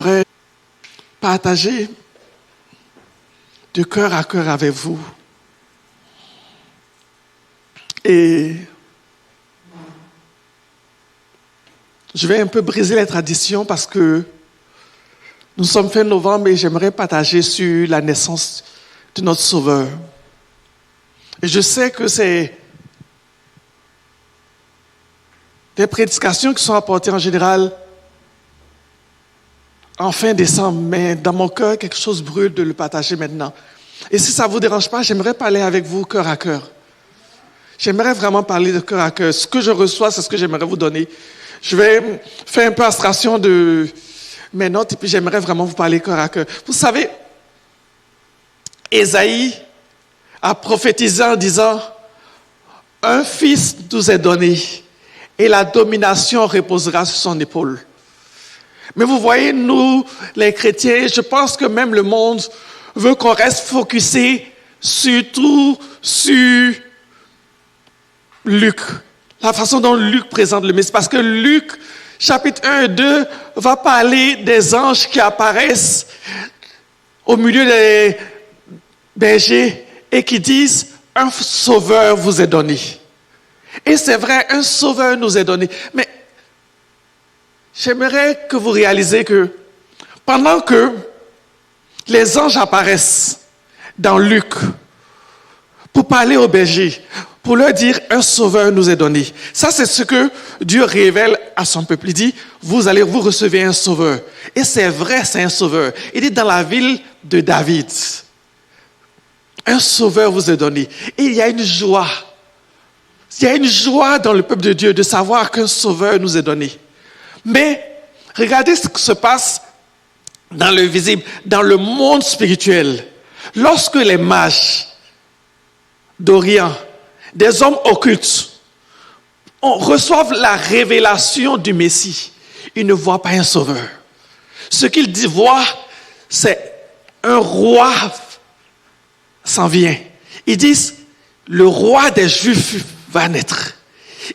J'aimerais partager de cœur à cœur avec vous. Et je vais un peu briser les traditions parce que nous sommes fin novembre et j'aimerais partager sur la naissance de notre Sauveur. Et je sais que c'est des prédications qui sont apportées en général en fin décembre, mais dans mon cœur, quelque chose brûle de le partager maintenant. Et si ça ne vous dérange pas, j'aimerais parler avec vous cœur à cœur. J'aimerais vraiment parler de cœur à cœur. Ce que je reçois, c'est ce que j'aimerais vous donner. Je vais faire un peu abstraction de mes notes et puis j'aimerais vraiment vous parler cœur à cœur. Vous savez, Ésaïe a prophétisé en disant « Un fils nous est donné et la domination reposera sur son épaule. » Mais vous voyez, nous, les chrétiens, je pense que même le monde veut qu'on reste focusé surtout sur Luc, la façon dont Luc présente le Messie. Parce que Luc, chapitre 1 et 2, va parler des anges qui apparaissent au milieu des bergers et qui disent « Un sauveur vous est donné ». Et c'est vrai, un sauveur nous est donné. Mais j'aimerais que vous réalisez que pendant que les anges apparaissent dans Luc pour parler aux bergers, pour leur dire un sauveur nous est donné. Ça, c'est ce que Dieu révèle à son peuple. Il dit, vous recevez un sauveur. Et c'est vrai, c'est un sauveur. Il dit dans la ville de David, un sauveur vous est donné. Et il y a une joie. Il y a une joie dans le peuple de Dieu de savoir qu'un sauveur nous est donné. Mais regardez ce qui se passe dans le visible, dans le monde spirituel. Lorsque les mages d'Orient, des hommes occultes, reçoivent la révélation du Messie, ils ne voient pas un sauveur. Ce qu'ils voient, c'est un roi s'en vient. Ils disent, le roi des Juifs va naître.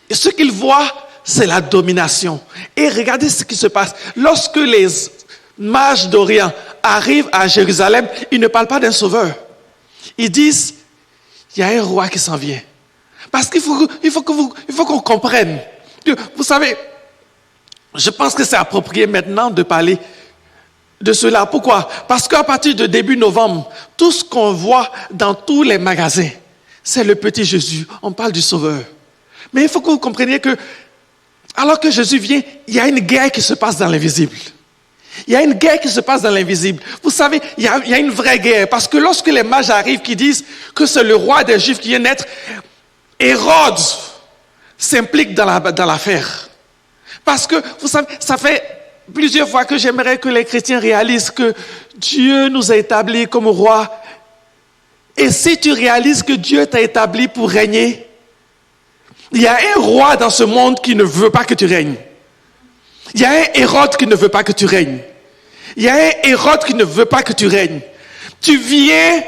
Et ce qu'ils voient, c'est la domination. Et regardez ce qui se passe. Lorsque les mages d'Orient arrivent à Jérusalem, ils ne parlent pas d'un sauveur. Ils disent, il y a un roi qui s'en vient. Parce qu'il faut qu'on comprenne. Vous savez, je pense que c'est approprié maintenant de parler de cela. Pourquoi? Parce qu'à partir de début novembre, tout ce qu'on voit dans tous les magasins, c'est le petit Jésus. On parle du Sauveur. Mais il faut que vous compreniez que, alors que Jésus vient, il y a une guerre qui se passe dans l'invisible. Il y a une guerre qui se passe dans l'invisible. Vous savez, il y a une vraie guerre. Parce que lorsque les mages arrivent qui disent que c'est le roi des Juifs qui vient naître, Hérode s'implique dans l'affaire. Parce que, vous savez, ça fait plusieurs fois que j'aimerais que les chrétiens réalisent que Dieu nous a établis comme roi. Et si tu réalises que Dieu t'a établi pour régner, il y a un roi dans ce monde qui ne veut pas que tu règnes. Il y a un Hérode qui ne veut pas que tu règnes. Il y a un Hérode qui ne veut pas que tu règnes. Tu viens,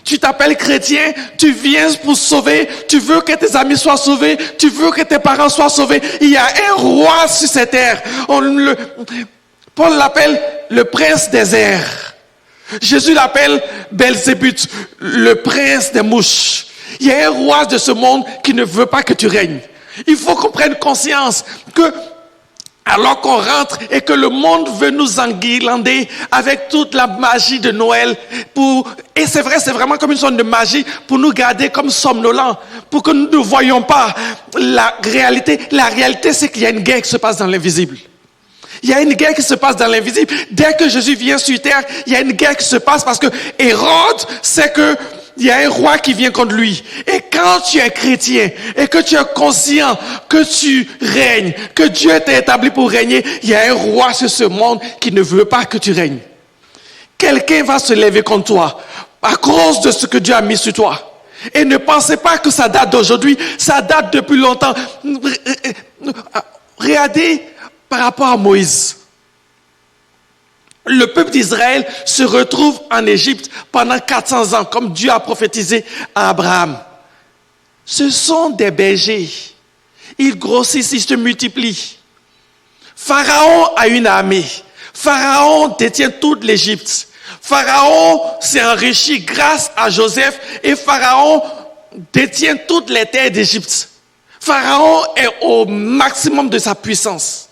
tu t'appelles chrétien, tu viens pour sauver, tu veux que tes amis soient sauvés, tu veux que tes parents soient sauvés. Il y a un roi sur cette terre. Paul l'appelle le prince des airs. Jésus l'appelle Belzébuth, le prince des mouches. Il y a un roi de ce monde qui ne veut pas que tu règnes. Il faut qu'on prenne conscience que alors qu'on rentre et que le monde veut nous enguirlander avec toute la magie de Noël et c'est vrai, c'est vraiment comme une sorte de magie pour nous garder comme somnolents, pour que nous ne voyions pas la réalité. La réalité, c'est qu'il y a une guerre qui se passe dans l'invisible. Il y a une guerre qui se passe dans l'invisible. Dès que Jésus vient sur terre, il y a une guerre qui se passe parce que Hérode sait que il y a un roi qui vient contre lui. Et quand tu es chrétien et que tu es conscient que tu règnes, que Dieu t'a établi pour régner, il y a un roi sur ce monde qui ne veut pas que tu règnes. Quelqu'un va se lever contre toi à cause de ce que Dieu a mis sur toi. Et ne pensez pas que ça date d'aujourd'hui, ça date depuis longtemps. Regardez par rapport à Moïse. Le peuple d'Israël se retrouve en Égypte pendant 400 ans, comme Dieu a prophétisé à Abraham. Ce sont des bergers. Ils grossissent, ils se multiplient. Pharaon a une armée. Pharaon détient toute l'Égypte. Pharaon s'est enrichi grâce à Joseph et Pharaon détient toutes les terres d'Égypte. Pharaon est au maximum de sa puissance.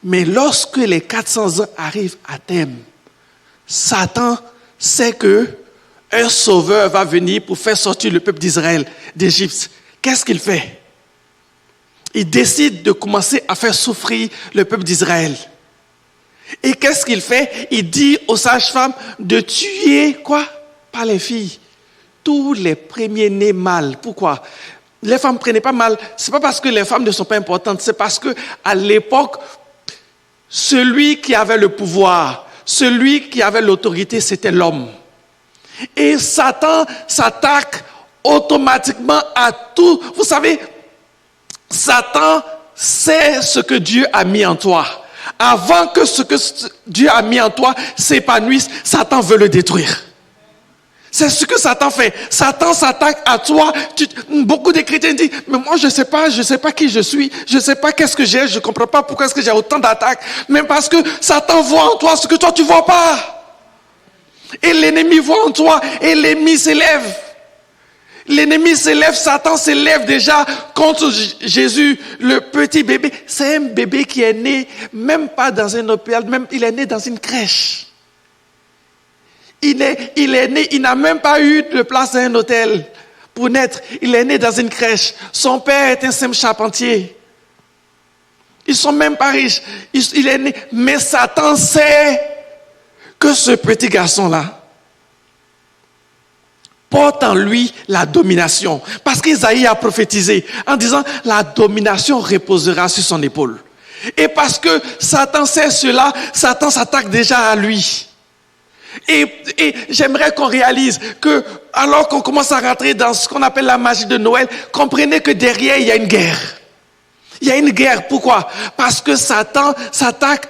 Mais lorsque les 400 ans arrivent à terme, Satan sait que un sauveur va venir pour faire sortir le peuple d'Israël d'Égypte. Qu'est-ce qu'il fait? Il décide de commencer à faire souffrir le peuple d'Israël. Et qu'est-ce qu'il fait? Il dit aux sages-femmes de tuer, quoi? Pas les filles. Tous les premiers-nés mâles. Pourquoi? Les femmes ne prenaient pas mal. Ce n'est pas parce que les femmes ne sont pas importantes. C'est parce qu'à l'époque, celui qui avait le pouvoir, celui qui avait l'autorité, c'était l'homme. Et Satan s'attaque automatiquement à tout. Vous savez, Satan sait ce que Dieu a mis en toi. Avant que ce que Dieu a mis en toi s'épanouisse, Satan veut le détruire. C'est ce que Satan fait. Satan s'attaque à toi. Beaucoup de chrétiens disent, mais moi je sais pas qui je suis, je sais pas qu'est-ce que j'ai, je comprends pas pourquoi est-ce que j'ai autant d'attaques. Mais parce que Satan voit en toi ce que toi tu vois pas. Et l'ennemi voit en toi et l'ennemi s'élève. L'ennemi s'élève, Satan s'élève déjà contre Jésus, le petit bébé. C'est un bébé qui est né, même pas dans un hôpital, même il est né dans une crèche. Il est né, il n'a même pas eu de place dans un hôtel pour naître. Il est né dans une crèche. Son père est un simple charpentier. Ils sont même pas riches. Il est né, mais Satan sait que ce petit garçon-là porte en lui la domination. Parce qu'Isaïe a prophétisé en disant la domination reposera sur son épaule. Et parce que Satan sait cela, Satan s'attaque déjà à lui. Et j'aimerais qu'on réalise que alors qu'on commence à rentrer dans ce qu'on appelle la magie de Noël, comprenez que derrière il y a une guerre. Il y a une guerre. Pourquoi? Parce que Satan s'attaque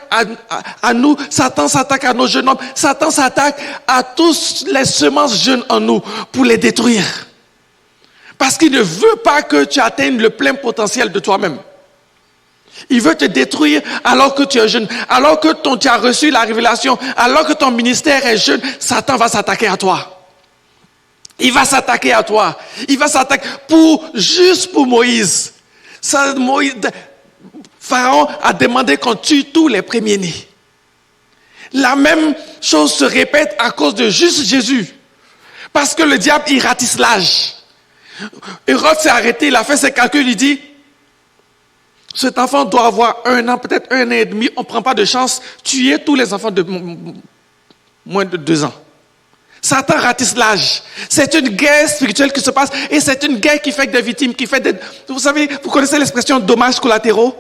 à nous. Satan s'attaque à nos jeunes hommes. Satan s'attaque à tous les semences jeunes en nous pour les détruire. Parce qu'il ne veut pas que tu atteignes le plein potentiel de toi-même. Il veut te détruire alors que tu es jeune. Alors que tu as reçu la révélation. Alors que ton ministère est jeune. Satan va s'attaquer à toi. Il va s'attaquer à toi. Il va s'attaquer juste pour Moïse. Pharaon a demandé qu'on tue tous les premiers-nés. La même chose se répète à cause de juste Jésus. Parce que le diable, il ratisse l'âge. Hérode s'est arrêté, il a fait ses calculs, il dit, cet enfant doit avoir 1 an, peut-être 1 an et demi, on ne prend pas de chance, tuer tous les enfants de moins de 2 ans. Satan ratisse l'âge. C'est une guerre spirituelle qui se passe et c'est une guerre qui fait des victimes, qui fait des... Vous savez, vous connaissez l'expression dommages collatéraux?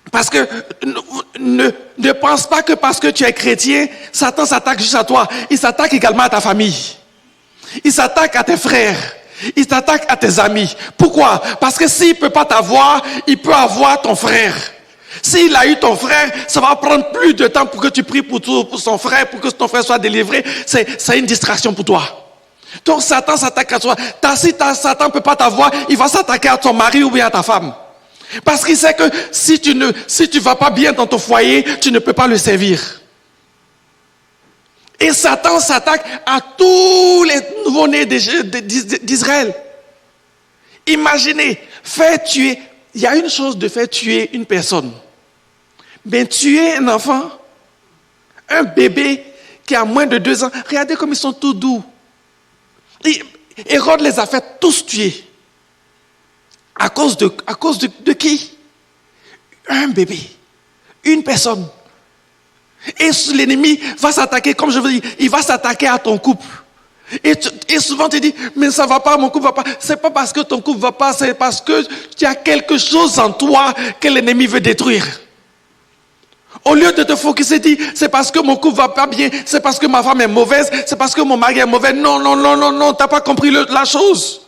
Parce que ne pense pas que parce que tu es chrétien, Satan s'attaque juste à toi. Il s'attaque également à ta famille. Il s'attaque à tes frères. Il s'attaque à tes amis. Pourquoi? Parce que s'il ne peut pas t'avoir, il peut avoir ton frère. S'il a eu ton frère, ça va prendre plus de temps pour que tu pries pour son frère, pour que ton frère soit délivré. C'est une distraction pour toi. Donc Satan s'attaque à toi. Si Satan ne peut pas t'avoir, il va s'attaquer à ton mari ou bien à ta femme. Parce qu'il sait que si tu ne vas pas bien dans ton foyer, tu ne peux pas le servir. Et Satan s'attaque à tous les nouveau-nés d'Israël. Imaginez, faire tuer. Il y a une chose de faire tuer une personne. Mais tuer un enfant, un bébé qui a moins de 2 ans, regardez comme ils sont tout doux. Hérode les a fait tous tuer. À cause de qui? Un bébé. Une personne. Et l'ennemi va s'attaquer, comme je vous dis, il va s'attaquer à ton couple. Et souvent tu dis, mais ça va pas, mon couple va pas. C'est pas parce que ton couple va pas, c'est parce que tu as quelque chose en toi que l'ennemi veut détruire. Au lieu de te focusser, dis, c'est parce que mon couple va pas bien, c'est parce que ma femme est mauvaise, c'est parce que mon mari est mauvais. Non, t'as pas compris la chose.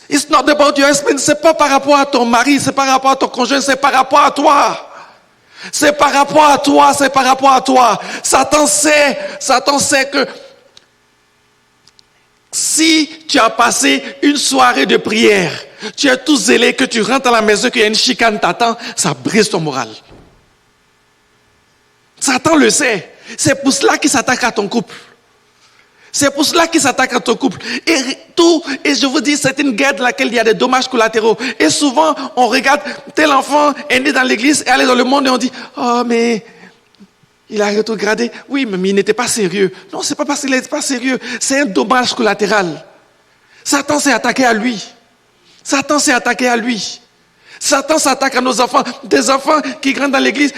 It's not about your husband, c'est pas par rapport à ton mari, c'est par rapport à ton conjoint, c'est par rapport à toi. C'est par rapport à toi, c'est par rapport à toi. Satan sait que si tu as passé une soirée de prière, Tu es tout zélé, que tu rentres à la maison, qu'il y a une chicane t'attend, ça brise ton moral. Satan le sait. C'est pour cela qu'il s'attaque à ton couple. C'est pour cela qu'il s'attaque à ton couple. Et je vous dis, c'est une guerre dans laquelle il y a des dommages collatéraux. Et souvent, on regarde, tel enfant est né dans l'église et allé dans le monde et on dit, oh, mais il a rétrogradé. Oui, mais il n'était pas sérieux. Non, c'est pas parce qu'il n'était pas sérieux. C'est un dommage collatéral. Satan s'est attaqué à lui. Satan s'est attaqué à lui. Satan s'attaque à nos enfants. Des enfants qui grandissent dans l'église.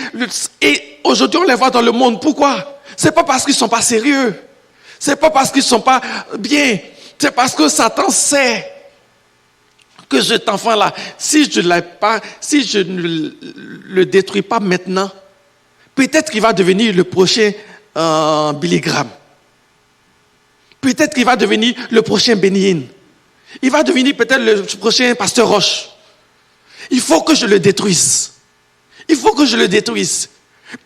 Et aujourd'hui, on les voit dans le monde. Pourquoi? C'est pas parce qu'ils sont pas sérieux. C'est pas parce qu'ils sont pas bien. C'est parce que Satan sait que cet enfant-là, si je ne le détruis pas maintenant, peut-être qu'il va devenir le prochain Billy Graham. Peut-être qu'il va devenir le prochain Benny Hinn. Il va devenir peut-être le prochain Pasteur Roche. Il faut que je le détruise. Il faut que je le détruise.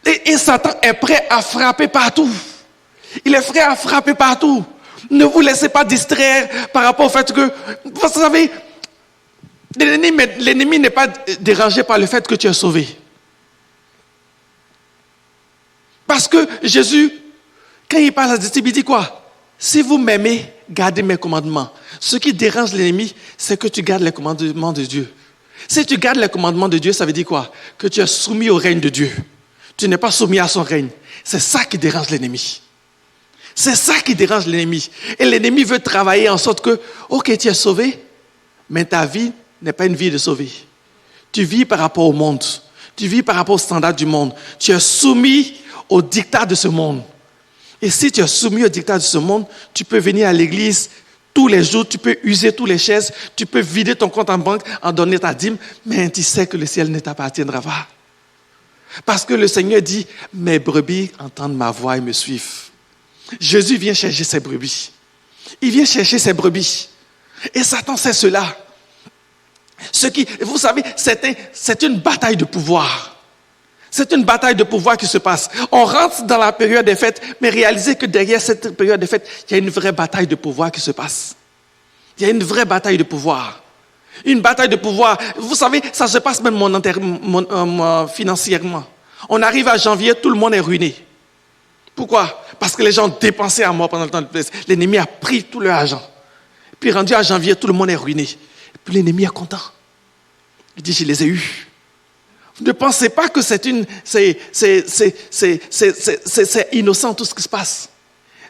Et Satan est prêt à frapper partout. Il est prêt à frapper partout. Ne vous laissez pas distraire par rapport au fait que, vous savez, l'ennemi n'est pas dérangé par le fait que tu es sauvé. Parce que Jésus, quand il parle à ce type, il dit quoi? Si vous m'aimez, gardez mes commandements. Ce qui dérange l'ennemi, c'est que tu gardes les commandements de Dieu. Si tu gardes les commandements de Dieu, ça veut dire quoi? Que tu es soumis au règne de Dieu. Tu n'es pas soumis à son règne. C'est ça qui dérange l'ennemi. C'est ça qui dérange l'ennemi. Et l'ennemi veut travailler en sorte que, ok, tu es sauvé, mais ta vie n'est pas une vie de sauvé. Tu vis par rapport au monde. Tu vis par rapport aux standards du monde. Tu es soumis au dictat de ce monde. Et si tu es soumis au dictat de ce monde, tu peux venir à l'église tous les jours, tu peux user toutes les chaises, tu peux vider ton compte en banque, en donner ta dîme, mais tu sais que le ciel ne t'appartiendra pas. Parce que le Seigneur dit, mes brebis entendent ma voix et me suivent. Jésus vient chercher ses brebis. Il vient chercher ses brebis. Et Satan sait cela. Vous savez, c'est une bataille de pouvoir. C'est une bataille de pouvoir qui se passe. On rentre dans la période des fêtes, mais réalisez que derrière cette période des fêtes, il y a une vraie bataille de pouvoir qui se passe. Il y a une vraie bataille de pouvoir. Une bataille de pouvoir. Vous savez, ça se passe même financièrement. On arrive à janvier, tout le monde est ruiné. Pourquoi? Parce que les gens dépensaient à mort pendant le temps de plaisir. L'ennemi a pris tout leur argent. Puis rendu à janvier, tout le monde est ruiné. Et puis l'ennemi est content. Il dit, je les ai eus. Ne pensez pas que c'est innocent tout ce qui se passe.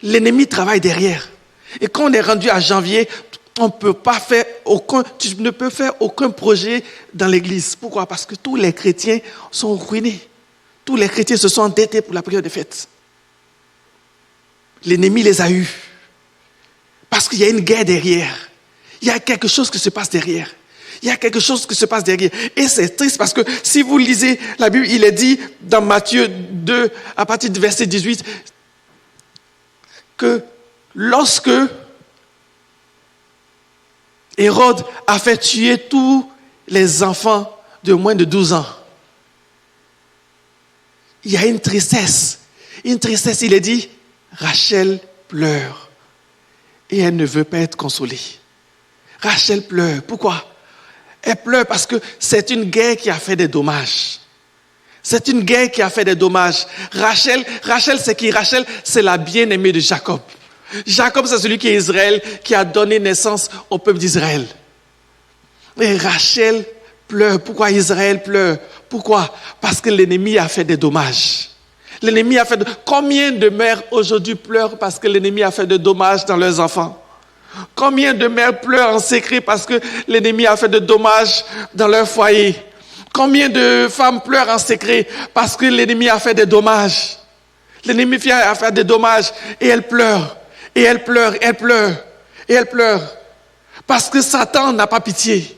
L'ennemi travaille derrière. Et quand on est rendu à janvier, tu ne peux faire aucun projet dans l'église. Pourquoi? Parce que tous les chrétiens sont ruinés. Tous les chrétiens se sont endettés pour la période des fêtes. L'ennemi les a eus. Parce qu'il y a une guerre derrière. Il y a quelque chose qui se passe derrière. Il y a quelque chose qui se passe derrière. Et c'est triste parce que si vous lisez la Bible, il est dit dans Matthieu 2, à partir du verset 18, que lorsque Hérode a fait tuer tous les enfants de moins de 12 ans, il y a une tristesse. Une tristesse, il est dit, Rachel pleure et elle ne veut pas être consolée. Rachel pleure. Pourquoi? Elle pleure parce que c'est une guerre qui a fait des dommages. C'est une guerre qui a fait des dommages. Rachel, c'est qui? Rachel, c'est la bien-aimée de Jacob. Jacob, c'est celui qui est Israël, qui a donné naissance au peuple d'Israël. Et Rachel pleure. Pourquoi Israël pleure? Pourquoi? Parce que l'ennemi a fait des dommages. L'ennemi a fait Combien de mères aujourd'hui pleurent parce que l'ennemi a fait des dommages dans leurs enfants? Combien de mères pleurent en secret parce que l'ennemi a fait de dommages dans leur foyer? Combien de femmes pleurent en secret parce que l'ennemi a fait des dommages? L'ennemi a fait des dommages et elles pleurent. Et elles pleurent, elles pleurent. Et elles pleurent. Parce que Satan n'a pas pitié.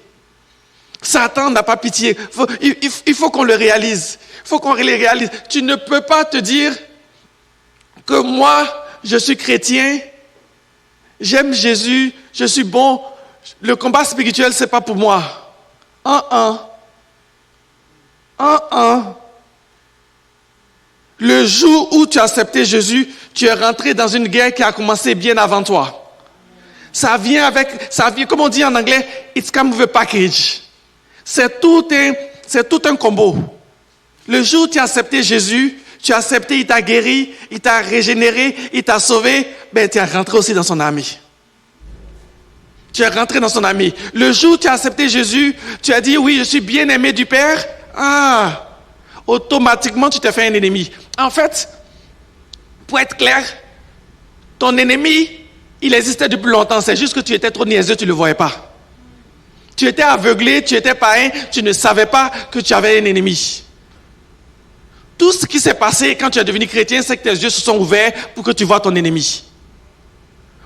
Satan n'a pas pitié. Il faut qu'on le réalise. Il faut qu'on le réalise. Tu ne peux pas te dire que moi, je suis chrétien, j'aime Jésus, je suis bon. Le combat spirituel, c'est pas pour moi. Le jour où tu as accepté Jésus, tu es rentré dans une guerre qui a commencé bien avant toi. Ça vient, comme on dit en anglais, it's come with a package. C'est tout un combo. Le jour où tu as accepté Jésus, tu as accepté, il t'a guéri, il t'a régénéré, il t'a sauvé, ben tu es rentré aussi dans son ami. Tu es rentré dans son ami. Le jour où tu as accepté Jésus, tu as dit oui, je suis bien aimé du Père. Ah, automatiquement tu t'es fait un ennemi. En fait, pour être clair, ton ennemi, il existait depuis longtemps. C'est juste que tu étais trop niaiseux, tu ne le voyais pas. Tu étais aveuglé, tu étais païen, tu ne savais pas que tu avais un ennemi. Tout ce qui s'est passé quand tu es devenu chrétien, c'est que tes yeux se sont ouverts pour que tu vois ton ennemi.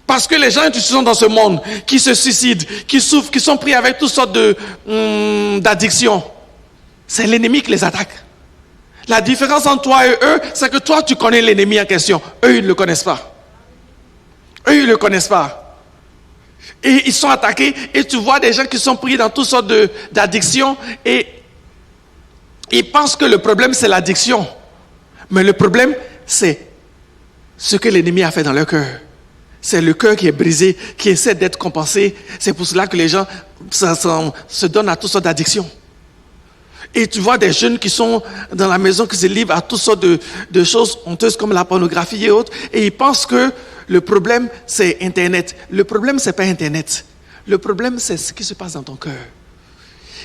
Parce que les gens qui sont dans ce monde, qui se suicident, qui souffrent, qui sont pris avec toutes sortes d'addictions, c'est l'ennemi qui les attaque. La différence entre toi et eux, c'est que toi, tu connais l'ennemi en question. Eux, ils ne le connaissent pas. Eux, ils ne le connaissent pas. Et ils sont attaqués, et tu vois des gens qui sont pris dans toutes sortes d'addictions, et ils pensent que le problème, c'est l'addiction. Mais le problème, c'est ce que l'ennemi a fait dans leur cœur. C'est le cœur qui est brisé, qui essaie d'être compensé. C'est pour cela que les gens se donnent à toutes sortes d'addictions. Et tu vois des jeunes qui sont dans la maison, qui se livrent à toutes sortes de choses honteuses comme la pornographie et autres. Et ils pensent que le problème, c'est Internet. Le problème, c'est pas Internet. Le problème, c'est ce qui se passe dans ton cœur.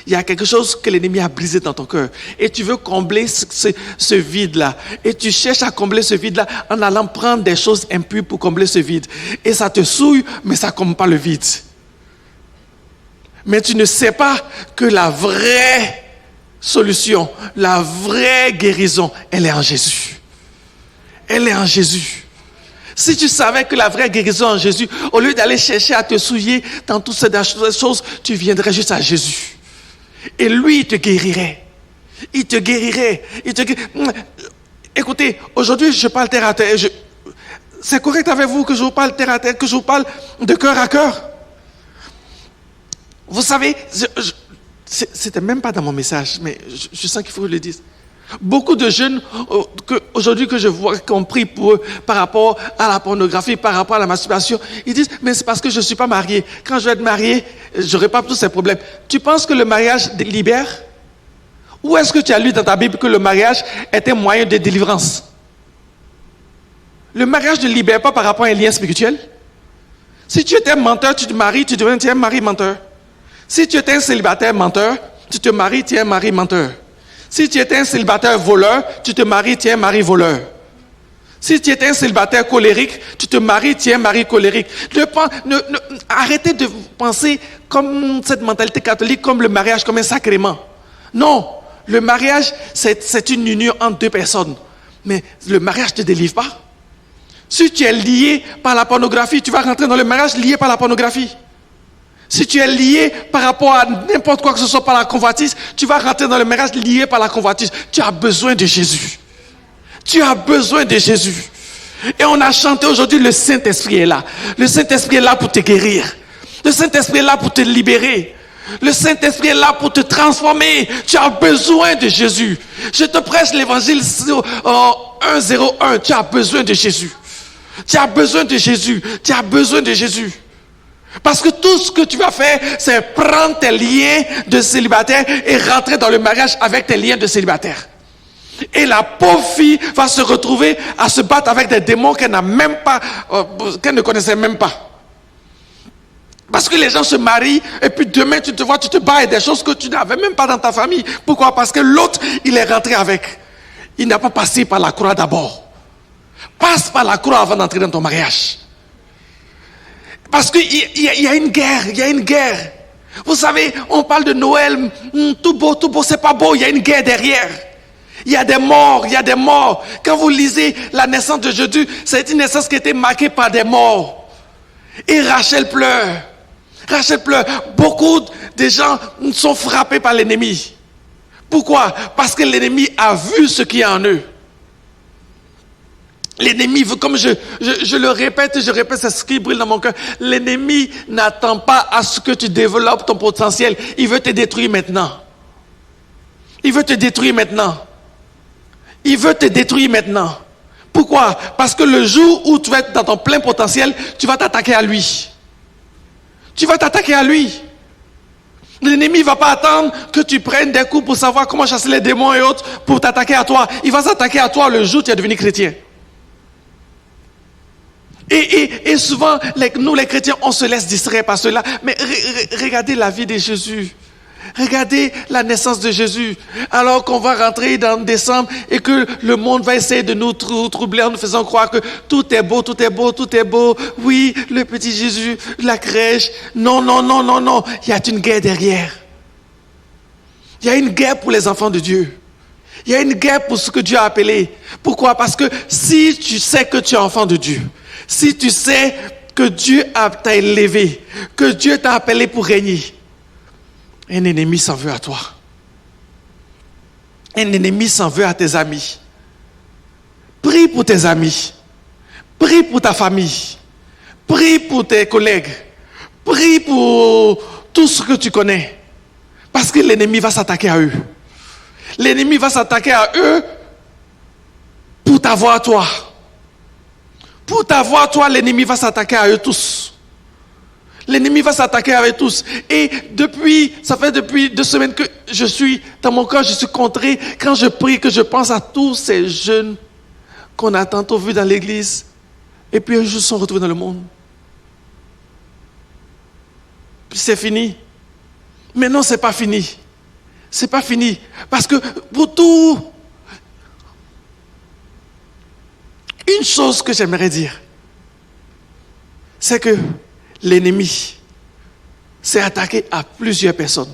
Il y a quelque chose que l'ennemi a brisé dans ton cœur. Et tu veux combler ce vide-là. Et tu cherches à combler ce vide-là en allant prendre des choses impures pour combler ce vide. Et ça te souille, mais ça ne comble pas le vide. Mais tu ne sais pas que la vraie solution, la vraie guérison, elle est en Jésus. Elle est en Jésus. Si tu savais que la vraie guérison est en Jésus, au lieu d'aller chercher à te souiller dans toutes ces choses, tu viendrais juste à Jésus. Et lui, il te guérirait. Il te guérirait. Écoutez, aujourd'hui, je parle terre à terre. C'est correct avec vous que je vous parle terre à terre, que je vous parle de cœur à cœur. Vous savez, c'était même pas dans mon message, mais je sens qu'il faut que je le dise. Beaucoup de jeunes, aujourd'hui que je vois, qui ont pris pour eux par rapport à la pornographie, par rapport à la masturbation, ils disent, mais c'est parce que je ne suis pas marié. Quand je vais être marié, je n'aurai pas tous ces problèmes. Tu penses que le mariage libère? Ou est-ce que tu as lu dans ta Bible que le mariage est un moyen de délivrance? Le mariage ne libère pas par rapport à un lien spirituel. Si tu étais menteur, tu te maries, tu deviens un mari menteur. Si tu étais un célibataire menteur, tu te maries, tu es un mari menteur. Si tu étais un célibataire voleur, tu te maries, tu es un mari voleur. Si tu étais un célibataire colérique, tu te maries, tu es un mari colérique. Arrêtez de penser comme cette mentalité catholique, comme le mariage, comme un sacrement. Non, le mariage, c'est une union entre deux personnes. Mais le mariage ne te délivre pas. Si tu es lié par la pornographie, tu vas rentrer dans le mariage lié par la pornographie. Si tu es lié par rapport à n'importe quoi que ce soit par la convoitise, tu vas rentrer dans le mariage lié par la convoitise. Tu as besoin de Jésus. Tu as besoin de Jésus. Et on a chanté aujourd'hui, le Saint-Esprit est là. Le Saint-Esprit est là pour te guérir. Le Saint-Esprit est là pour te libérer. Le Saint-Esprit est là pour te transformer. Tu as besoin de Jésus. Je te prêche l'évangile 1:01. Tu as besoin de Jésus. Tu as besoin de Jésus. Tu as besoin de Jésus. Parce que tout ce que tu vas faire, c'est prendre tes liens de célibataire et rentrer dans le mariage avec tes liens de célibataire. Et la pauvre fille va se retrouver à se battre avec des démons qu'elle n'a même pas, qu'elle ne connaissait même pas. Parce que les gens se marient et puis demain tu te vois, tu te bats avec des choses que tu n'avais même pas dans ta famille. Pourquoi? Parce que l'autre, il est rentré avec. Il n'a pas passé par la croix d'abord. Passe par la croix avant d'entrer dans ton mariage. Parce qu'il y a une guerre, il y a une guerre. Vous savez, on parle de Noël, tout beau, c'est pas beau, il y a une guerre derrière. Il y a des morts, il y a des morts. Quand vous lisez la naissance de Jésus, c'est une naissance qui a été marquée par des morts. Et Rachel pleure. Rachel pleure. Beaucoup de gens sont frappés par l'ennemi. Pourquoi? Parce que l'ennemi a vu ce qu'il y a en eux. L'ennemi veut, comme je le répète, c'est ce qui brûle dans mon cœur. L'ennemi n'attend pas à ce que tu développes ton potentiel. Il veut te détruire maintenant. Il veut te détruire maintenant. Il veut te détruire maintenant. Pourquoi? Parce que le jour où tu vas être dans ton plein potentiel, tu vas t'attaquer à lui. Tu vas t'attaquer à lui. L'ennemi ne va pas attendre que tu prennes des coups pour savoir comment chasser les démons et autres pour t'attaquer à toi. Il va s'attaquer à toi le jour où tu es devenu chrétien. Et souvent, nous les chrétiens, on se laisse distraire par cela. Mais regardez la vie de Jésus. Regardez la naissance de Jésus. Alors qu'on va rentrer dans décembre et que le monde va essayer de nous troubler en nous faisant croire que tout est beau, tout est beau, tout est beau. Oui, le petit Jésus, la crèche. Non, non, non, non, non. Il y a une guerre derrière. Il y a une guerre pour les enfants de Dieu. Il y a une guerre pour ce que Dieu a appelé. Pourquoi? Parce que si tu sais que tu es enfant de Dieu, si tu sais que Dieu t'a élevé, que Dieu t'a appelé pour régner, un ennemi s'en veut à toi. Un ennemi s'en veut à tes amis. Prie pour tes amis. Prie pour ta famille. Prie pour tes collègues. Prie pour tout ce que tu connais. Parce que l'ennemi va s'attaquer à eux. L'ennemi va s'attaquer à eux pour t'avoir toi. Pour t'avoir toi, l'ennemi va s'attaquer à eux tous. L'ennemi va s'attaquer à eux tous. Et ça fait depuis 2 semaines que je suis, dans mon cœur, je suis contré. Quand je prie, que je pense à tous ces jeunes qu'on a tantôt vus dans l'église. Et puis un jour, sont retrouvés dans le monde. Puis c'est fini. Mais non, c'est pas fini. C'est pas fini. Parce que pour tout, une chose que j'aimerais dire, c'est que l'ennemi s'est attaqué à plusieurs personnes.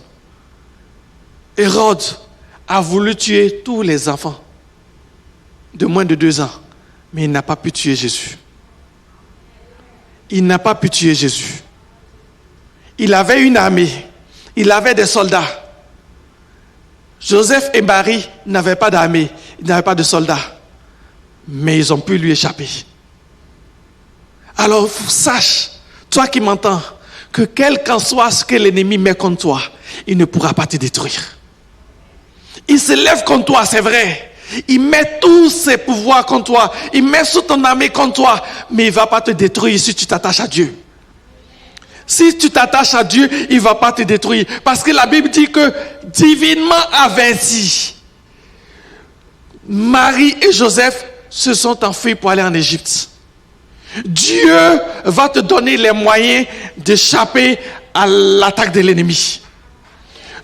Hérode a voulu tuer tous les enfants de moins de 2 ans, mais il n'a pas pu tuer Jésus. Il n'a pas pu tuer Jésus. Il avait une armée, il avait des soldats. Joseph et Marie n'avaient pas d'armée, ils n'avaient pas de soldats, mais ils ont pu lui échapper. Alors sache, toi qui m'entends, que quel qu'en soit ce que l'ennemi met contre toi, il ne pourra pas te détruire. Il se lève contre toi, c'est vrai. Il met tous ses pouvoirs contre toi. Il met sous ton armée contre toi. Mais il ne va pas te détruire si tu t'attaches à Dieu. Si tu t'attaches à Dieu, il ne va pas te détruire. Parce que la Bible dit que divinement avertis, Marie et Joseph se sont enfuis pour aller en Égypte. Dieu va te donner les moyens d'échapper à l'attaque de l'ennemi.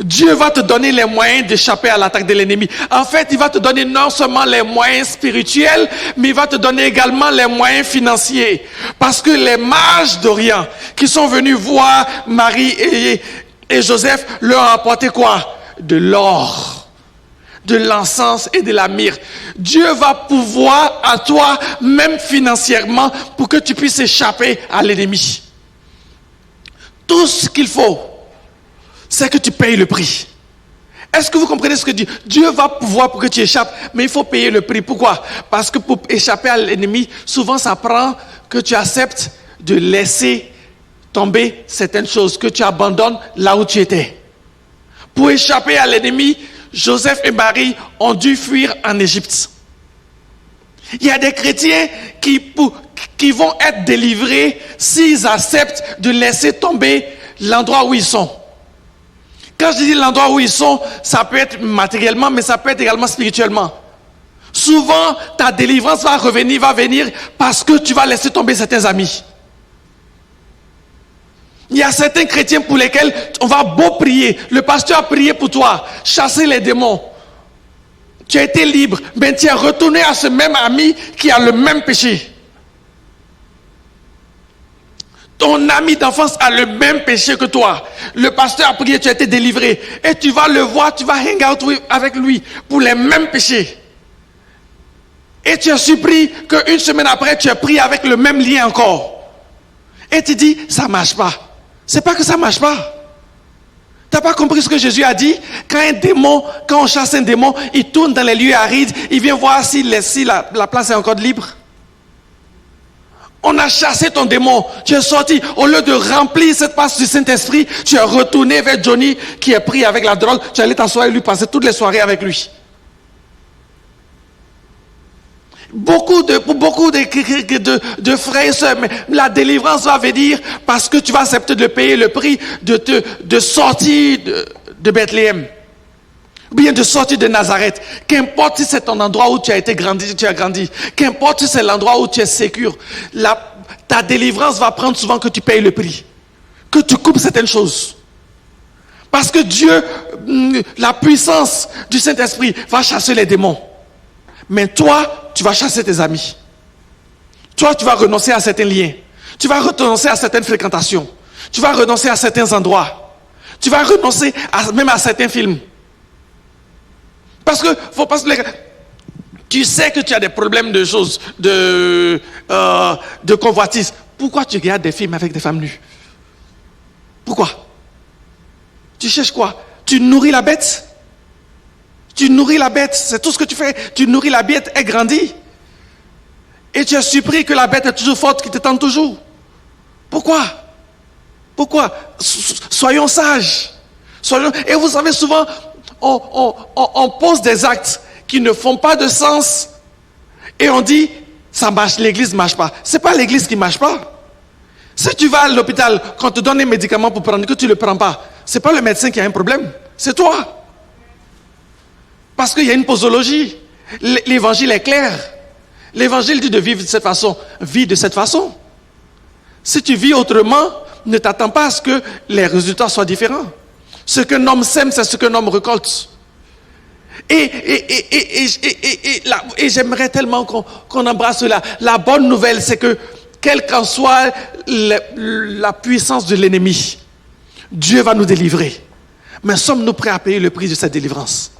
Dieu va te donner les moyens d'échapper à l'attaque de l'ennemi. En fait, il va te donner non seulement les moyens spirituels, mais il va te donner également les moyens financiers. Parce que les mages d'Orient qui sont venus voir Marie et Joseph leur ont apporté quoi? De l'or, de l'encens et de la myrrhe. Dieu va pouvoir à toi, même financièrement, pour que tu puisses échapper à l'ennemi. Tout ce qu'il faut, c'est que tu payes le prix. Est-ce que vous comprenez ce que Dieu? Dieu va pouvoir pour que tu échappes, mais il faut payer le prix. Pourquoi? Parce que pour échapper à l'ennemi, souvent ça prend que tu acceptes de laisser tomber certaines choses, que tu abandonnes là où tu étais. Pour échapper à l'ennemi, Joseph et Marie ont dû fuir en Égypte. Il y a des chrétiens qui vont être délivrés s'ils acceptent de laisser tomber l'endroit où ils sont. Quand je dis l'endroit où ils sont, ça peut être matériellement, mais ça peut être également spirituellement. Souvent, ta délivrance va venir parce que tu vas laisser tomber certains amis. Il y a certains chrétiens pour lesquels on va beau prier. Le pasteur a prié pour toi, chasser les démons. Tu as été libre, mais tu es retourné à ce même ami qui a le même péché. Ton ami d'enfance a le même péché que toi. Le pasteur a prié, tu as été délivré. Et tu vas le voir, tu vas hang out avec lui pour les mêmes péchés. Et tu es surpris qu'une semaine après, tu as prié avec le même lien encore. Et tu dis, ça ne marche pas. C'est pas que ça ne marche pas. Tu n'as pas compris ce que Jésus a dit? Quand on chasse un démon, il tourne dans les lieux arides, il vient voir si la place est encore libre. On a chassé ton démon, tu es sorti. Au lieu de remplir cette place du Saint-Esprit, tu es retourné vers Johnny qui est pris avec la drogue. Tu es allé t'asseoir et lui passer toutes les soirées avec lui. Pour beaucoup de frères et sœurs, mais la délivrance va venir parce que tu vas accepter de payer le prix de sortir de Bethléem. Ou bien de sortir de Nazareth. Qu'importe si c'est ton endroit où tu as grandi. Qu'importe si c'est l'endroit où tu es sécure. Ta délivrance va prendre souvent que tu payes le prix. Que tu coupes certaines choses. Parce que Dieu, la puissance du Saint-Esprit va chasser les démons. Mais toi, tu vas chasser tes amis. Toi, tu vas renoncer à certains liens. Tu vas renoncer à certaines fréquentations. Tu vas renoncer à certains endroits. Tu vas renoncer même à certains films. Parce que, tu sais que tu as des problèmes de choses, de convoitise. Pourquoi tu regardes des films avec des femmes nues? Pourquoi? Tu cherches quoi? Tu nourris la bête? Tu nourris la bête, c'est tout ce que tu fais. Tu nourris la bête, elle grandit. Et tu es surpris que la bête est toujours forte, qui te tente toujours. Pourquoi? Soyons sages. Et vous savez, souvent, on pose des actes qui ne font pas de sens. Et on dit, ça marche, l'église ne marche pas. Ce n'est pas l'église qui ne marche pas. Si tu vas à l'hôpital, quand on te donne des médicaments pour prendre, que tu ne le prends pas, ce n'est pas le médecin qui a un problème, c'est toi. Parce qu'il y a une posologie. L'évangile est clair. L'évangile dit de vivre de cette façon. Vis de cette façon. Si tu vis autrement, ne t'attends pas à ce que les résultats soient différents. Ce qu'un homme sème, c'est ce qu'un homme récolte. Et j'aimerais tellement qu'on embrasse cela. La bonne nouvelle, c'est que, quelle qu'en soit la puissance de l'ennemi, Dieu va nous délivrer. Mais sommes-nous prêts à payer le prix de cette délivrance?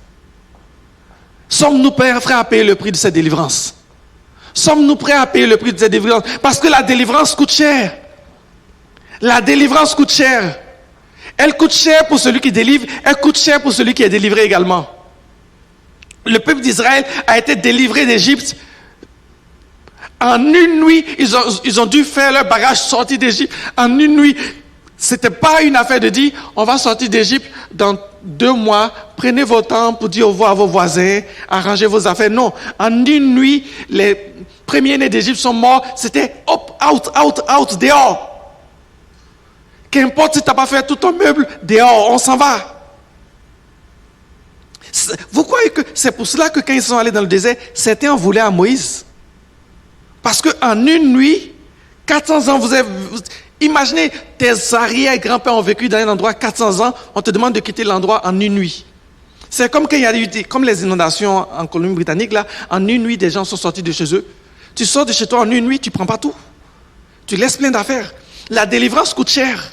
Sommes-nous prêts à payer le prix de cette délivrance? Sommes-nous prêts à payer le prix de cette délivrance? Parce que la délivrance coûte cher. La délivrance coûte cher. Elle coûte cher pour celui qui délivre, elle coûte cher pour celui qui est délivré également. Le peuple d'Israël a été délivré d'Égypte. En une nuit, ils ont dû faire leur bagage sortir d'Égypte. En une nuit, ce n'était pas une affaire de dire, on va sortir d'Égypte dans 2 mois, prenez votre temps pour dire au revoir à vos voisins, arrangez vos affaires. Non, en une nuit, les premiers-nés d'Égypte sont morts. C'était out, dehors. Qu'importe si tu n'as pas fait tout ton meuble, dehors, on s'en va. Vous croyez que c'est pour cela que quand ils sont allés dans le désert, certains en voulaient à Moïse? Parce qu'en une nuit, 400 ans, imaginez, tes arrière-grands-pères ont vécu dans un endroit 400 ans, on te demande de quitter l'endroit en une nuit. C'est comme quand il y a eu comme les inondations en Colombie-Britannique, là, en une nuit, des gens sont sortis de chez eux. Tu sors de chez toi en une nuit, tu ne prends pas tout. Tu laisses plein d'affaires. La délivrance coûte cher.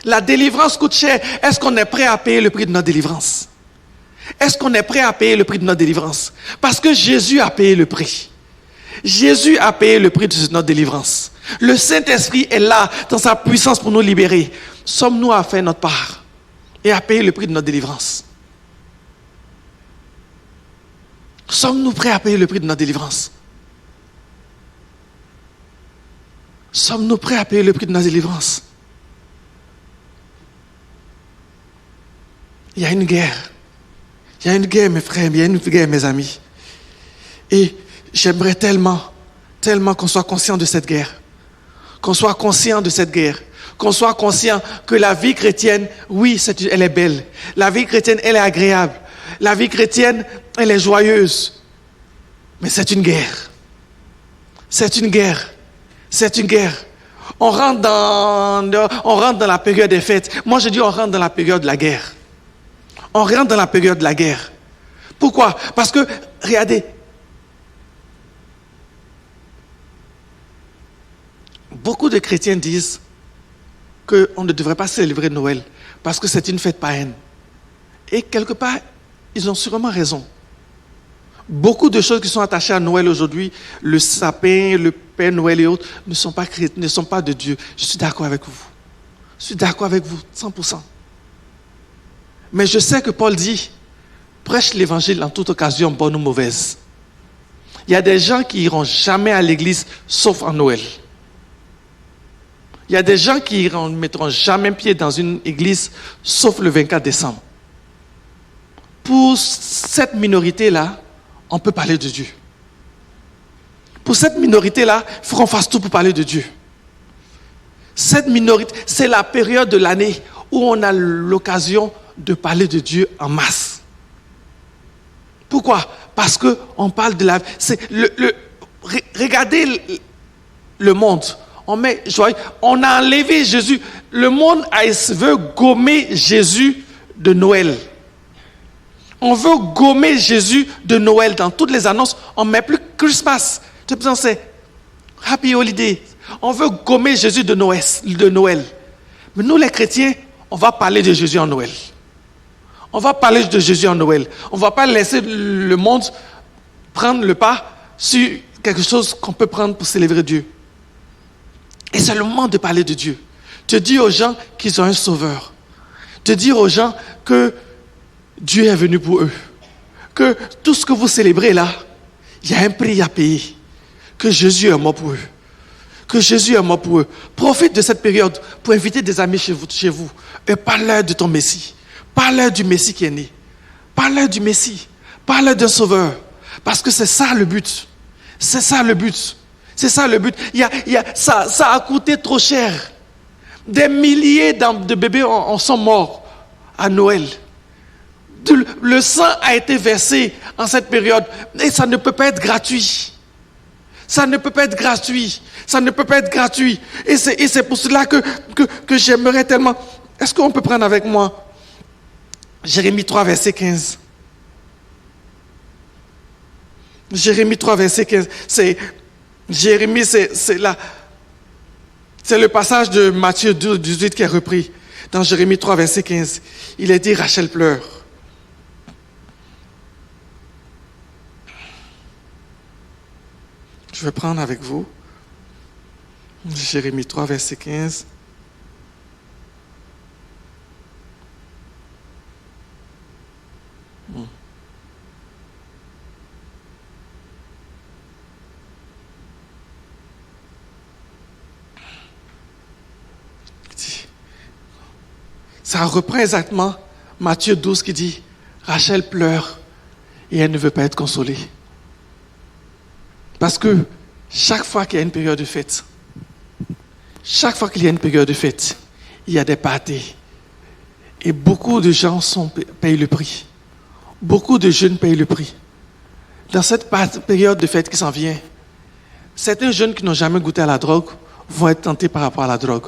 La délivrance coûte cher. Est-ce qu'on est prêt à payer le prix de notre délivrance? Est-ce qu'on est prêt à payer le prix de notre délivrance? Parce que Jésus a payé le prix. Jésus a payé le prix de notre délivrance. Le Saint-Esprit est là dans sa puissance pour nous libérer. Sommes-nous à faire notre part et à payer le prix de notre délivrance? Sommes-nous prêts à payer le prix de notre délivrance? Sommes-nous prêts à payer le prix de notre délivrance? Il y a une guerre. Il y a une guerre, mes frères, il y a une guerre, mes amis. Et j'aimerais tellement qu'on soit conscient de cette guerre. Qu'on soit conscient de cette guerre. Qu'on soit conscient que la vie chrétienne, oui, elle est belle. La vie chrétienne, elle est agréable. La vie chrétienne, elle est joyeuse. Mais c'est une guerre. C'est une guerre. C'est une guerre. On rentre dans la période des fêtes. Moi, je dis on rentre dans la période de la guerre. On rentre dans la période de la guerre. Pourquoi? Parce que, regardez, beaucoup de chrétiens disent qu'on ne devrait pas célébrer Noël parce que c'est une fête païenne. Et quelque part, ils ont sûrement raison. Beaucoup de choses qui sont attachées à Noël aujourd'hui, le sapin, le Père Noël et autres, ne sont pas de Dieu. Je suis d'accord avec vous. Je suis d'accord avec vous, 100%. Mais je sais que Paul dit, prêche l'évangile en toute occasion, bonne ou mauvaise. Il y a des gens qui iront jamais à l'église, sauf en Noël. Il y a des gens qui ne mettront jamais pied dans une église, sauf le 24 décembre. Pour cette minorité-là, on peut parler de Dieu. Pour cette minorité-là, il faut qu'on fasse tout pour parler de Dieu. Cette minorité, c'est la période de l'année où on a l'occasion de parler de Dieu en masse. Pourquoi? Parce qu'on parle de la... Regardez le monde. On a enlevé Jésus. Le monde veut gommer Jésus de Noël. On veut gommer Jésus de Noël. Dans toutes les annonces, on ne met plus Christmas. C'est Happy Holiday. On veut gommer Jésus de Noël. Mais nous, les chrétiens, on va parler de Jésus en Noël. On va parler de Jésus en Noël. On ne va pas laisser le monde prendre le pas sur quelque chose qu'on peut prendre pour célébrer Dieu. Et c'est le moment de parler de Dieu. De dire aux gens qu'ils ont un sauveur. De dire aux gens que Dieu est venu pour eux. Que tout ce que vous célébrez là, il y a un prix à payer. Que Jésus est mort pour eux. Que Jésus est mort pour eux. Profite de cette période pour inviter des amis chez vous et parle-leur de ton Messie. Parle-leur du Messie qui est né. Parle-leur du Messie. Parle-leur d'un sauveur. Parce que c'est ça le but. C'est ça le but. C'est ça le but. Ça a coûté trop cher. Des milliers de bébés sont morts à Noël. Le sang a été versé en cette période. Et ça ne peut pas être gratuit. Ça ne peut pas être gratuit. Ça ne peut pas être gratuit. Et c'est pour cela que j'aimerais tellement... Est-ce qu'on peut prendre avec moi Jérémie 3, verset 15. Jérémie 3, verset 15. Jérémie, c'est le passage de Matthieu 12, 18 qui est repris. Dans Jérémie 3, verset 15. Il est dit, Rachel pleure. Je vais prendre avec vous Jérémie 3, verset 15. Ça reprend exactement Matthieu 12 qui dit Rachel pleure et elle ne veut pas être consolée. Parce que chaque fois qu'il y a une période de fête, il y a des pâtés. Et beaucoup de gens payent le prix. Beaucoup de jeunes payent le prix. Dans cette période de fête qui s'en vient, certains jeunes qui n'ont jamais goûté à la drogue vont être tentés par rapport à la drogue.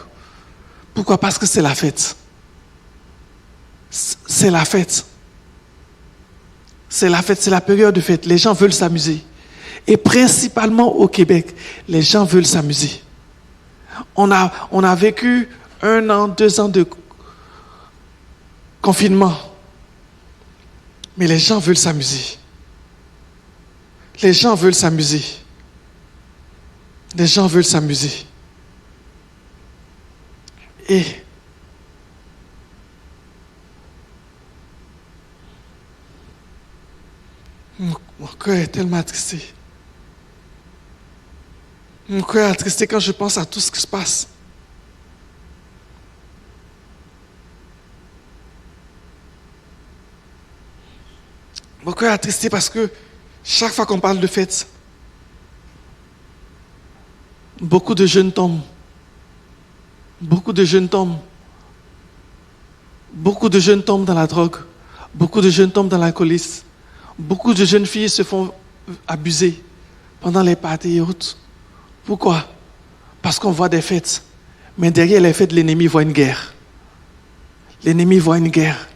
Pourquoi? Parce que c'est la fête. C'est la fête. C'est la fête, c'est la période de fête. Les gens veulent s'amuser. Et principalement au Québec, les gens veulent s'amuser. On a vécu 1 an, 2 ans de confinement. Mais les gens veulent s'amuser. Les gens veulent s'amuser. Les gens veulent s'amuser. Et mon cœur est tellement attristé. Mon cœur est attristé quand je pense à tout ce qui se passe. Mon cœur est attristé parce que chaque fois qu'on parle de fête, beaucoup de jeunes tombent. Beaucoup de jeunes tombent. Beaucoup de jeunes tombent dans la drogue. Beaucoup de jeunes tombent dans l'alcoolisme. Beaucoup de jeunes filles se font abuser pendant les parties et autres. Pourquoi? Parce qu'on voit des fêtes. Mais derrière les fêtes, l'ennemi voit une guerre. L'ennemi voit une guerre.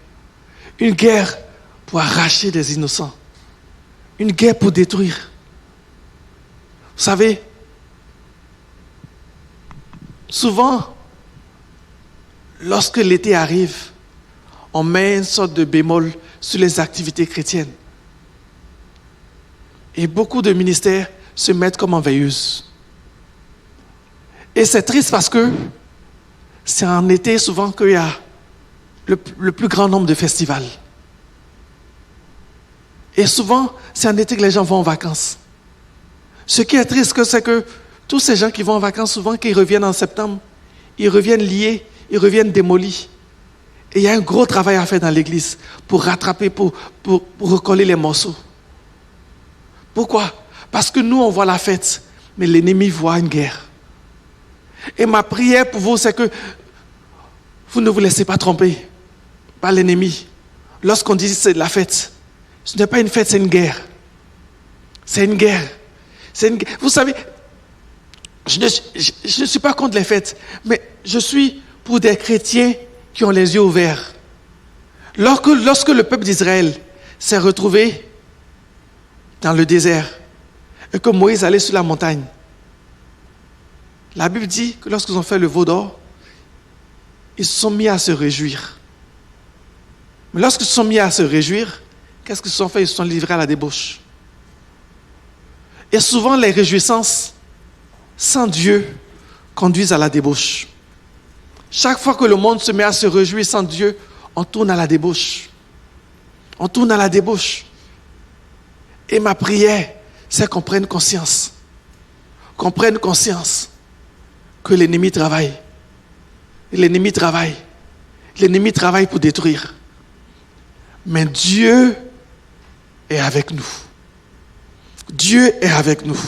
Une guerre pour arracher des innocents. Une guerre pour détruire. Vous savez, souvent, lorsque l'été arrive, on met une sorte de bémol sur les activités chrétiennes. Et beaucoup de ministères se mettent comme en veilleuse. Et c'est triste parce que c'est en été souvent qu'il y a le plus grand nombre de festivals. Et souvent, c'est en été que les gens vont en vacances. Ce qui est triste, c'est que tous ces gens qui vont en vacances, souvent, qu'ils reviennent en septembre, ils reviennent liés, ils reviennent démolis. Et il y a un gros travail à faire dans l'église pour rattraper, pour recoller les morceaux. Pourquoi? Parce que nous, on voit la fête, mais l'ennemi voit une guerre. Et ma prière pour vous, c'est que vous ne vous laissez pas tromper par l'ennemi. Lorsqu'on dit que c'est de la fête, ce n'est pas une fête, c'est une guerre. C'est une guerre. Vous savez, je ne suis pas contre les fêtes, mais je suis pour des chrétiens qui ont les yeux ouverts. Lorsque le peuple d'Israël s'est retrouvé dans le désert et que Moïse allait sur la montagne, la Bible dit que lorsqu'ils ont fait le veau d'or, ils se sont mis à se réjouir. Mais lorsqu'ils se sont mis à se réjouir, qu'est-ce qu'ils se sont fait? Ils se sont livrés à la débauche. Et souvent, les réjouissances sans Dieu conduisent à la débauche. Chaque fois que le monde se met à se réjouir sans Dieu, on tourne à la débauche. On tourne à la débauche. Et ma prière, c'est qu'on prenne conscience. Qu'on prenne conscience que l'ennemi travaille. L'ennemi travaille. L'ennemi travaille pour détruire. Mais Dieu est avec nous. Dieu est avec nous.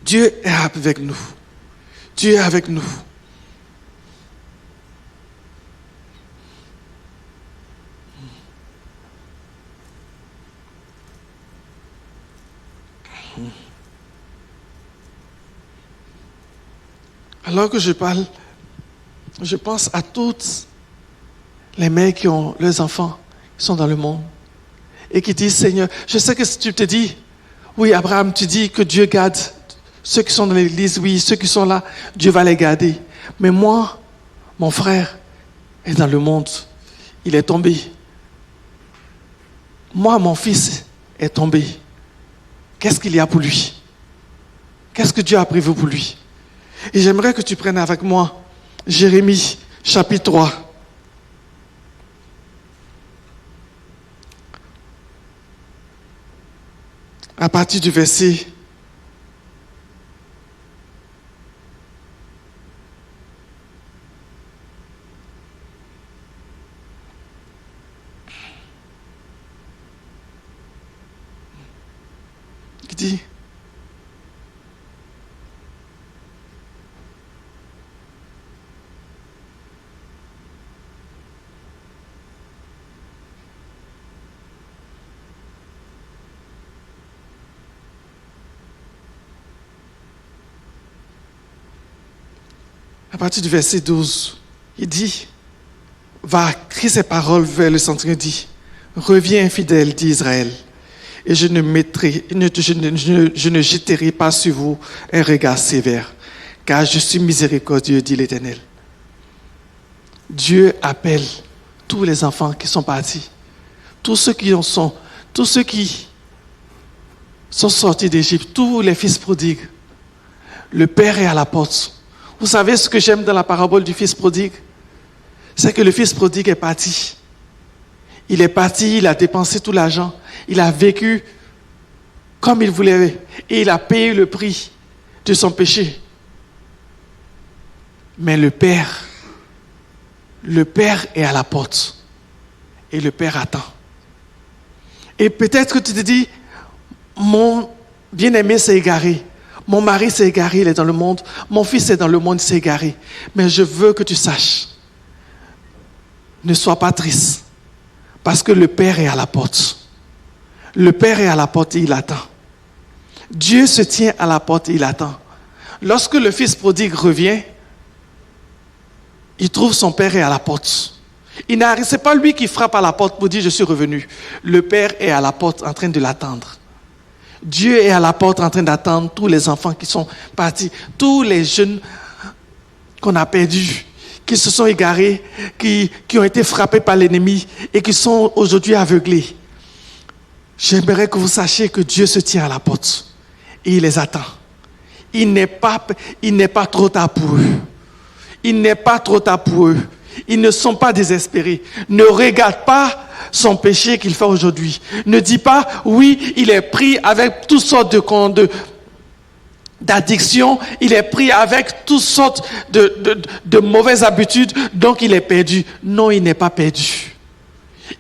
Dieu est avec nous. Dieu est avec nous. Alors que je parle, je pense à toutes les mères qui ont leurs enfants, qui sont dans le monde, et qui disent, Seigneur, je sais que si tu te dis, oui, Abraham, tu dis que Dieu garde ceux qui sont dans l'église, oui, ceux qui sont là, Dieu va les garder. Mais moi, mon frère est dans le monde, il est tombé. Moi, mon fils est tombé. Qu'est-ce qu'il y a pour lui? Qu'est-ce que Dieu a prévu pour lui? Et j'aimerais que tu prennes avec moi Jérémie, chapitre 3. À partir du verset 10. À partir du verset 12, il dit, va, crie ces paroles vers le centurion, dit, reviens infidèle, dit Israël, et je ne jetterai pas sur vous un regard sévère, car je suis miséricordieux, dit l'Éternel. Dieu appelle tous les enfants qui sont partis, tous ceux qui sont sortis d'Égypte, tous les fils prodigues. Le Père est à la porte. Vous savez ce que j'aime dans la parabole du fils prodigue? C'est que le fils prodigue est parti. Il est parti, il a dépensé tout l'argent, il a vécu comme il voulait et il a payé le prix de son péché. Mais le Père est à la porte et le Père attend. Et peut-être que tu te dis, mon bien-aimé s'est égaré. Mon mari s'est égaré, il est dans le monde. Mon fils est dans le monde, il s'est égaré. Mais je veux que tu saches, ne sois pas triste, parce que le Père est à la porte. Le Père est à la porte et il attend. Dieu se tient à la porte et il attend. Lorsque le fils prodigue revient, il trouve son Père est à la porte. Ce n'est pas lui qui frappe à la porte pour dire je suis revenu. Le Père est à la porte en train de l'attendre. Dieu est à la porte en train d'attendre tous les enfants qui sont partis, tous les jeunes qu'on a perdus, qui se sont égarés, qui ont été frappés par l'ennemi et qui sont aujourd'hui aveuglés. J'aimerais que vous sachiez que Dieu se tient à la porte et il les attend. Il n'est pas trop tard pour eux. Il n'est pas trop tard pour eux. Ils ne sont pas désespérés. Ne regarde pas son péché qu'il fait aujourd'hui. Ne dis pas, oui, il est pris avec toutes sortes d'addiction, il est pris avec toutes sortes de mauvaises habitudes, donc il est perdu. Non, il n'est pas perdu.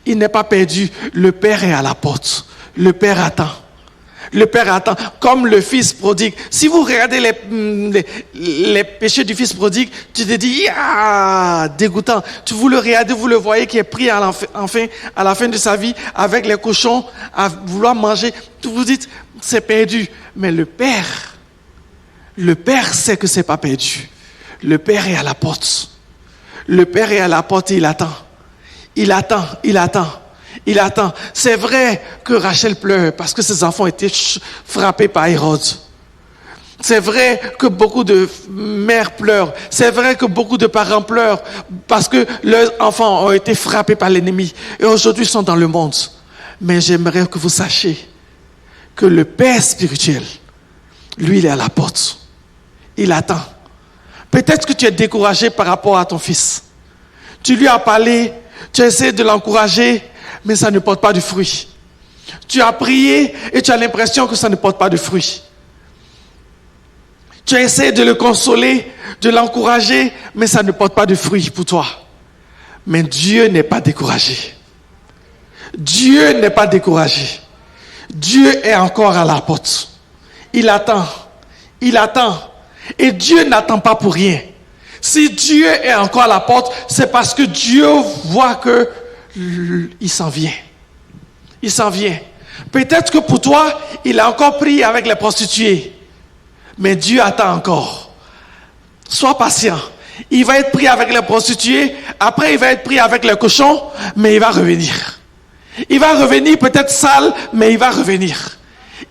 Il n'est pas perdu. Le Père est à la porte. Le Père attend. Le Père attend, comme le Fils prodigue. Si vous regardez les péchés du Fils prodigue, tu te dis, ah, dégoûtant. Vous le regardez, vous le voyez qui est pris à la fin de sa vie avec les cochons à vouloir manger. Vous vous dites, c'est perdu. Mais le Père sait que c'est pas perdu. Le Père est à la porte. Le Père est à la porte et il attend. Il attend, il attend. Il attend. C'est vrai que Rachel pleure parce que ses enfants étaient frappés par Hérode. C'est vrai que beaucoup de mères pleurent. C'est vrai que beaucoup de parents pleurent parce que leurs enfants ont été frappés par l'ennemi et aujourd'hui sont dans le monde. Mais j'aimerais que vous sachiez que le Père spirituel, lui, il est à la porte. Il attend. Peut-être que tu es découragé par rapport à ton fils. Tu lui as parlé, tu as essayé de l'encourager, mais ça ne porte pas de fruit. Tu as prié et tu as l'impression que ça ne porte pas de fruit. Tu as essayé de le consoler, de l'encourager, mais ça ne porte pas de fruit pour toi. Mais Dieu n'est pas découragé. Dieu n'est pas découragé. Dieu est encore à la porte. Il attend. Il attend. Et Dieu n'attend pas pour rien. Si Dieu est encore à la porte, c'est parce que Dieu voit que il s'en vient. Il s'en vient. Peut-être que pour toi, il a encore pris avec les prostituées. Mais Dieu attend encore. Sois patient. Il va être pris avec les prostituées. Après, il va être pris avec les cochons. Mais il va revenir. Il va revenir peut-être sale, mais il va revenir.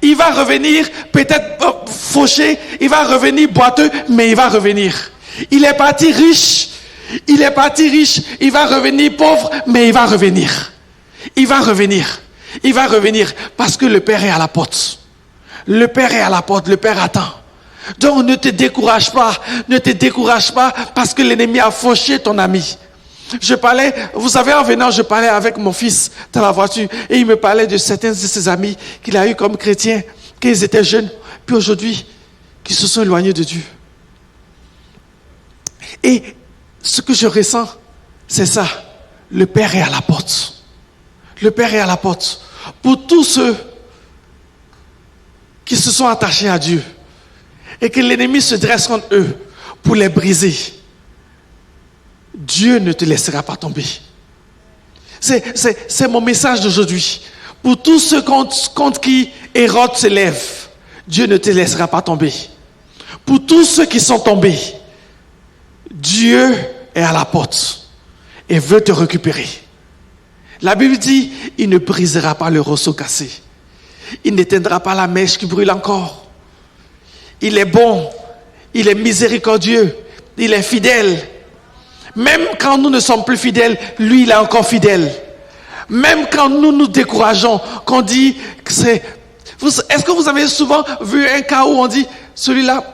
Il va revenir peut-être fauché. Il va revenir boiteux, mais il va revenir. Il est parti riche. Il est parti riche, il va revenir pauvre, mais il va revenir. Il va revenir. Il va revenir parce que le Père est à la porte. Le Père est à la porte, le Père attend. Donc ne te décourage pas. Ne te décourage pas parce que l'ennemi a fauché ton ami. Je parlais, vous savez, en venant, je parlais avec mon fils dans la voiture et il me parlait de certains de ses amis qu'il a eu comme chrétiens, qu'ils étaient jeunes, puis aujourd'hui, qui se sont éloignés de Dieu. Et ce que je ressens, c'est ça. Le Père est à la porte. Le Père est à la porte. Pour tous ceux qui se sont attachés à Dieu et que l'ennemi se dresse contre eux pour les briser, Dieu ne te laissera pas tomber. C'est mon message d'aujourd'hui. Pour tous ceux contre qui Hérode se lève, Dieu ne te laissera pas tomber. Pour tous ceux qui sont tombés, Dieu est à la porte et veut te récupérer. La Bible dit, il ne brisera pas le rosseau cassé. Il n'éteindra pas la mèche qui brûle encore. Il est bon, il est miséricordieux, il est fidèle. Même quand nous ne sommes plus fidèles, lui, il est encore fidèle. Même quand nous nous décourageons, qu'on dit que c'est... Est-ce que vous avez souvent vu un cas où on dit, celui-là,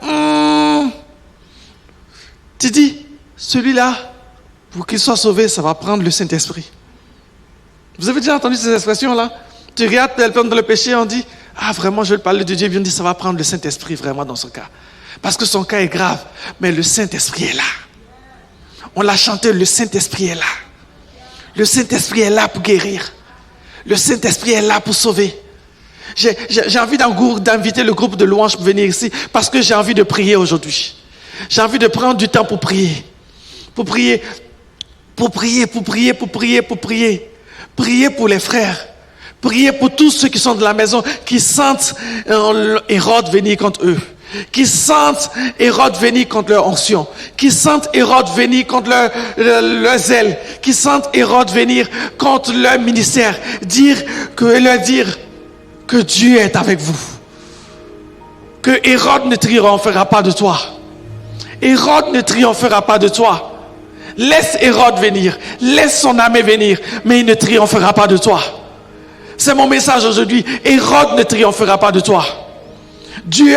tu dis, celui-là, pour qu'il soit sauvé, ça va prendre le Saint-Esprit. Vous avez déjà entendu ces expressions-là? Tu regardes quelqu'un dans le péché, on dit, ah vraiment, je veux parler de Dieu, et on dit, ça va prendre le Saint-Esprit vraiment dans son cas. Parce que son cas est grave, mais le Saint-Esprit est là. On l'a chanté, le Saint-Esprit est là. Le Saint-Esprit est là pour guérir. Le Saint-Esprit est là pour sauver. J'ai envie d'inviter le groupe de louanges pour venir ici parce que j'ai envie de prier aujourd'hui. J'ai envie de prendre du temps pour prier. Pour prier. Pour prier, pour prier, pour prier, pour prier. Prier pour les frères. Prier pour tous ceux qui sont de la maison, qui sentent Hérode venir contre eux. Qui sentent Hérode venir contre leur onction, qui sentent Hérode venir contre leur zèle, qui sentent Hérode venir contre leur ministère, leur dire que Dieu est avec vous, que Hérode ne triomphera pas de toi. Hérode ne triomphera pas de toi. Laisse Hérode venir, laisse son armée venir, mais il ne triomphera pas de toi. C'est mon message aujourd'hui. Hérode ne triomphera pas de toi. Dieu